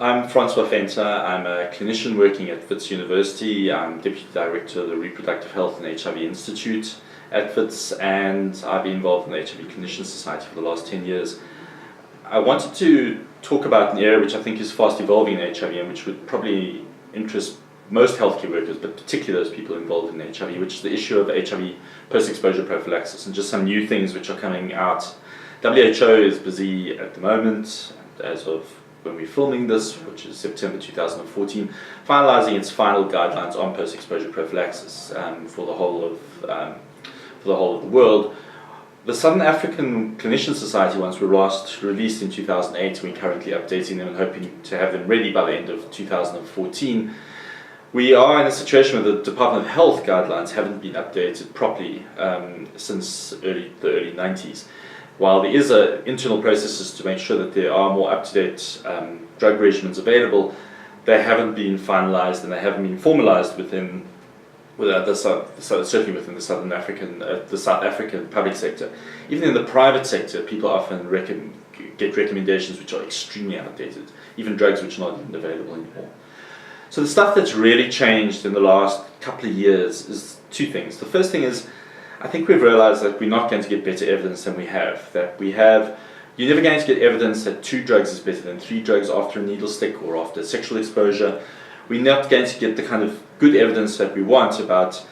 I'm Francois. I'm a clinician working at Wits University. I'm Deputy Director of the Reproductive Health and HIV Institute at Wits, and I've been involved in the HIV Clinician Society for the last 10 years. I wanted to talk about an area which I think is fast evolving in HIV and which would probably interest most healthcare workers, but particularly those people involved in HIV, which is the issue of HIV post-exposure prophylaxis and just some new things which are coming out. WHO is busy at the moment, as of when we're filming this, which is September 2014, finalizing its final guidelines on post-exposure prophylaxis for the whole of the world. The Southern African Clinician Society ones were last released in 2008. We're currently updating them and hoping to have them ready by the end of 2014. We are in a situation where the Department of Health guidelines haven't been updated properly since the early 90s. While there is internal processes to make sure that there are more up-to-date drug regimens available, they haven't been finalized and they haven't been formalized certainly within the South African public sector. Even in the private sector, people often get recommendations which are extremely outdated, even drugs which are not even available anymore. So the stuff that's really changed in the last couple of years is two things. The first thing is, I think we've realized that we're not going to get better evidence than we have. You're never going to get evidence that 2 drugs is better than 3 drugs after a needle stick or after sexual exposure. We're not going to get the kind of good evidence that we want about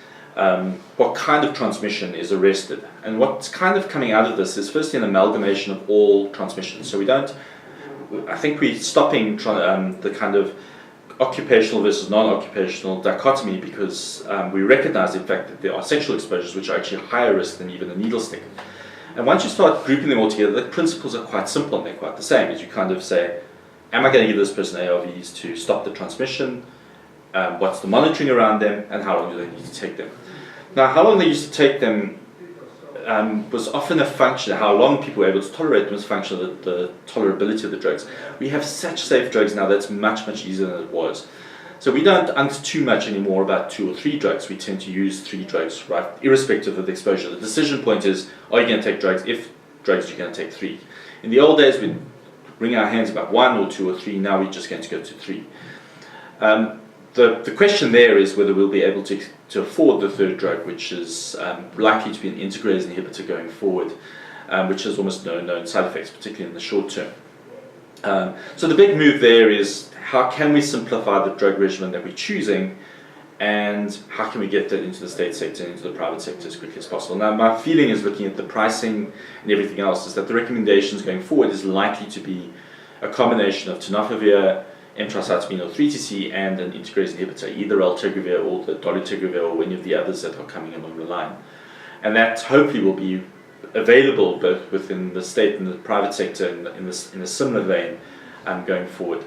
what kind of transmission is arrested. And what's kind of coming out of this is firstly an amalgamation of all transmissions. So I think we're stopping the kind of occupational versus non-occupational dichotomy because we recognize the fact that there are sexual exposures which are actually higher risk than even a needle stick. And once you start grouping them all together, the principles are quite simple and they're quite the same. As you kind of say, am I going to give this person ARVs to stop the transmission? What's the monitoring around them? And how long do they need to take them? Now, how long they used to take them was often a function of how long people were able to tolerate them, was a function of the tolerability of the drugs. We have such safe drugs now that's much, much easier than it was. So we don't angst too much anymore about 2 or 3 drugs. We tend to use 3 drugs, right, irrespective of the exposure. The decision point is, are you going to take drugs? If drugs, you're going to take 3. In the old days, we'd wring our hands about 1 or 2 or 3. Now we're just going to go to 3. The question there is whether we'll be able to afford the 3rd drug, which is likely to be an integrase inhibitor going forward, which has almost no known side effects, particularly in the short term. So the big move there is how can we simplify the drug regimen that we're choosing, and how can we get that into the state sector and into the private sector as quickly as possible. Now, my feeling is, looking at the pricing and everything else, is that the recommendations going forward is likely to be a combination of tenofovir, emtricitabine or 3-TC, and an integrase inhibitor, either eltegravir or the dolutegravir or any of the others that are coming along the line. And that hopefully will be available both within the state and the private sector in a similar vein going forward.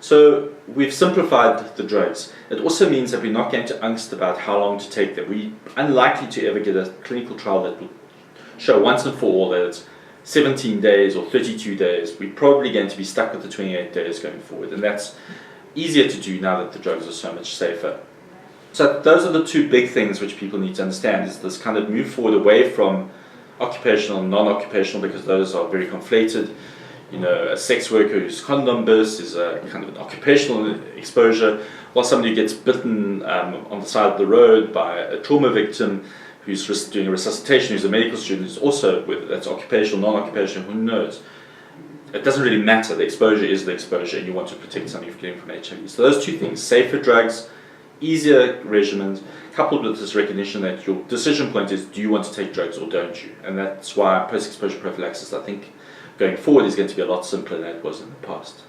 So we've simplified the drugs. It also means that we're not going to angst about how long to take them. We're unlikely to ever get a clinical trial that will show once and for all that it's 17 days or 32 days. We're probably going to be stuck with the 28 days going forward, and that's easier to do now that the drugs are so much safer. So those are the 2 big things which people need to understand, is this kind of move forward away from occupational and non-occupational, because those are very conflated. You know, a sex worker whose condom bursts is a kind of an occupational exposure, while somebody who gets bitten on the side of the road by a trauma victim who's doing a resuscitation, who's a medical student, who's also, whether that's occupational, non-occupational, who knows. It doesn't really matter. The exposure is the exposure, and you want to protect somebody from getting from HIV. So those 2 things, safer drugs, easier regimens, coupled with this recognition that your decision point is, do you want to take drugs or don't you? And that's why post-exposure prophylaxis, I think, going forward is going to be a lot simpler than it was in the past.